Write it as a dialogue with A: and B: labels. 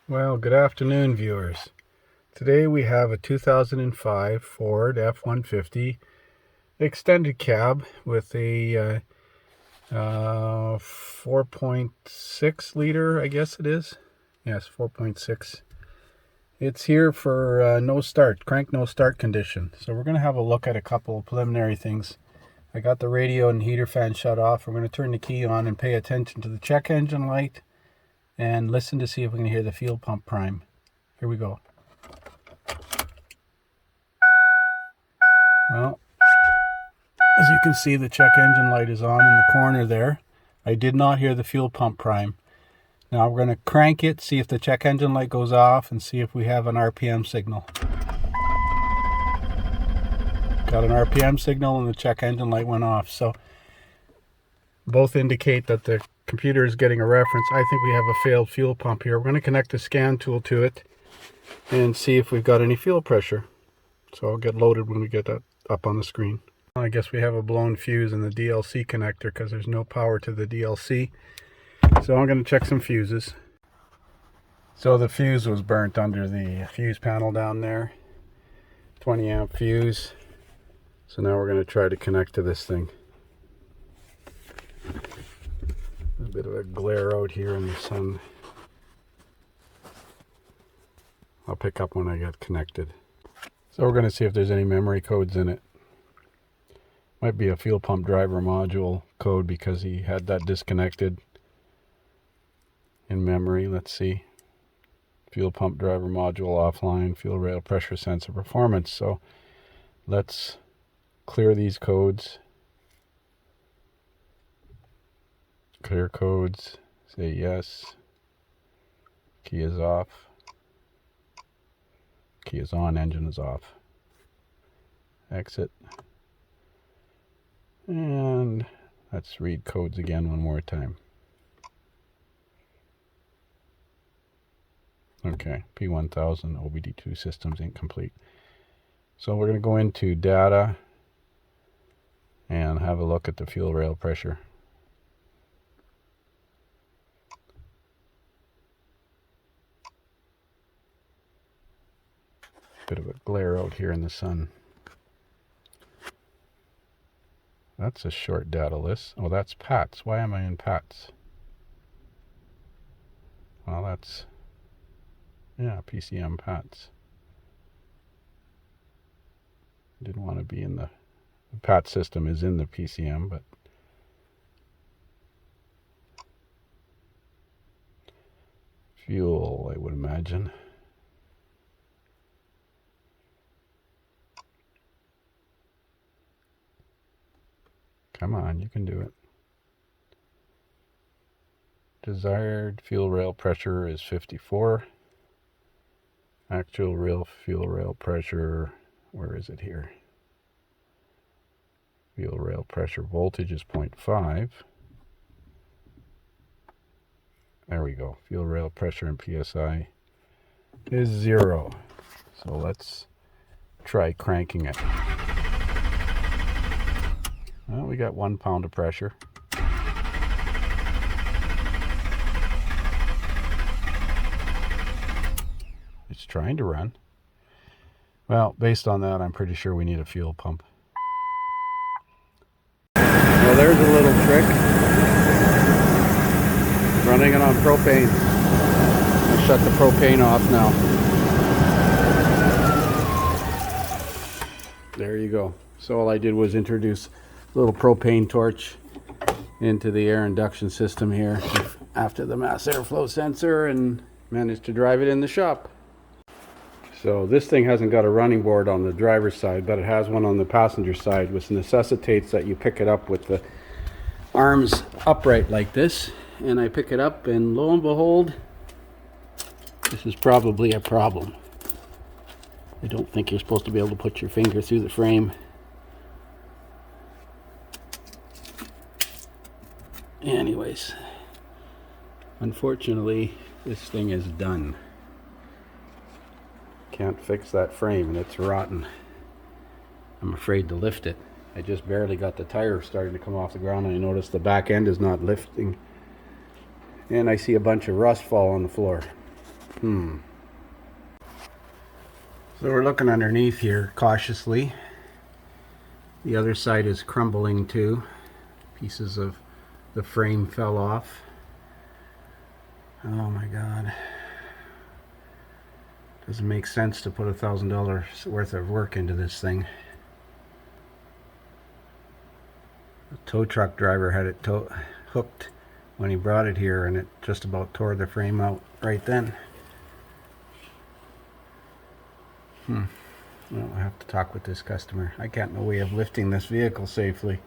A: Well, good afternoon, viewers. Today we have a 2005 Ford F-150 extended cab with a 4.6 liter, I guess it is. Yes, 4.6. It's here for crank no start condition. So we're going to have a look at a couple of preliminary things. I got the radio and heater fan shut off. We're going to turn the key on and pay attention to the check engine light and listen to see if we can hear the fuel pump prime. Here we go. Well, as you can see, the check engine light is on in the corner there. I did not hear the fuel pump prime. Now we're going to crank it, see if the check engine light goes off, and see if we have an RPM signal. Got an RPM signal and the check engine light went off. So both indicate that the computer is getting a reference. I think we have a failed fuel pump here. We're going to connect the scan tool to it and see if we've got any fuel pressure. So I'll get loaded when we get that up on the screen. I guess we have a blown fuse in the DLC connector because there's no power to the DLC. So I'm going to check some fuses. So the fuse was burnt under the fuse panel down there. 20 amp fuse. So now we're going to try to connect to this thing. A bit of a glare out here in the sun. I'll pick up when I get connected. So we're going to see if there's any memory codes in it. Might be a fuel pump driver module code because he had that disconnected in memory. Let's see. Fuel pump driver module offline, fuel rail pressure sensor performance. So let's clear these codes. Clear codes. Say yes. Key is off. Key is on, engine is off. Exit. And let's read codes again one more time. Okay, P1000 OBD2 systems incomplete. So we're going to go into data and have a look at the fuel rail pressure. Bit of a glare out here in the sun. That's a short data list. Oh, that's PATS. Why am I in PATS? Well, that's, yeah, PCM PATS. Didn't want to be in the PATS system is in the PCM, but fuel, I would imagine. Come on, you can do it. Desired fuel rail pressure is 54. Actual real fuel rail pressure, where is it here? Fuel rail pressure voltage is 0.5. There we go. Fuel rail pressure in PSI is 0. So let's try cranking it. Well, we got 1 pound of pressure. It's trying to run. Well, based on that, I'm pretty sure we need a fuel pump. Well, there's a little trick. Running it on propane. I'll shut the propane off now. There you go. So all I did was introduce a little propane torch into the air induction system here after the mass airflow sensor and managed to drive it in the shop. So this thing hasn't got a running board on the driver's side, but it has one on the passenger side, which necessitates that you pick it up with the arms upright like this. And I pick it up, and lo and behold, this is probably a problem. I don't think you're supposed to be able to put your finger through the frame. Anyways, unfortunately, this thing is done. Can't fix that frame, and it's rotten. I'm afraid to lift it. I just barely got the tire starting to come off the ground, and I noticed the back end is not lifting. And I see a bunch of rust fall on the floor. So we're looking underneath here cautiously. The other side is crumbling too. Pieces of the frame fell off. Oh my God. Doesn't make sense to put $1,000 worth of work into this thing. The tow truck driver had it hooked when he brought it here, and it just about tore the frame out right then. Well, I have to talk with this customer. I got no way of lifting this vehicle safely.